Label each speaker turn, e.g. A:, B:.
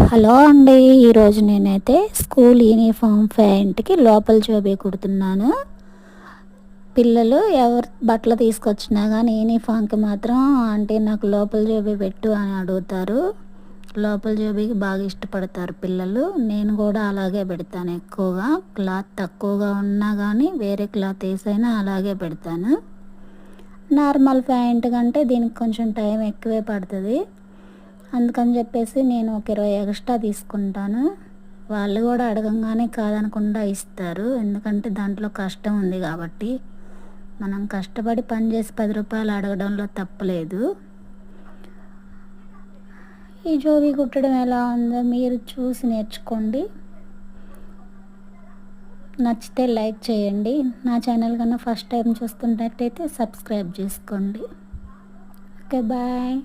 A: Hello అండి. ఈరోజు నేనైతే స్కూల్ యూనిఫామ్ ప్యాంట్కి లోపల జోబీ కుడుతున్నాను. పిల్లలు ఎవరు బట్టలు తీసుకొచ్చినా కానీ యూనిఫామ్కి మాత్రం అంటే నాకు లోపల జోబీ పెట్టు అని అడుగుతారు. లోపల జోబీకి బాగా ఇష్టపడతారు పిల్లలు. నేను కూడా అలాగే పెడతాను. ఎక్కువగా క్లాత్ తక్కువగా ఉన్నా కానీ వేరే క్లాత్ వేసైనా అలాగే పెడతాను. నార్మల్ ప్యాంట్ కంటే దీనికి కొంచెం టైం ఎక్కువే పడుతుంది. అందుకని చెప్పేసి నేను ఒక 20 ఎక్స్ట్రా తీసుకుంటాను. వాళ్ళు కూడా అడగంగానే కాదనకుండా ఇస్తారు. ఎందుకంటే దాంట్లో కష్టం ఉంది కాబట్టి మనం కష్టపడి పని చేసి 10 రూపాయలు అడగడంలో తప్పులేదు. ఈ జోబీ కుట్టడం ఎలా ఉందో మీరు చూసి నేర్చుకోండి. నచ్చితే లైక్ చేయండి. నా ఛానల్ కన్నా ఫస్ట్ టైం చూస్తున్నట్టయితే సబ్స్క్రైబ్ చేసుకోండి. Okay, bye.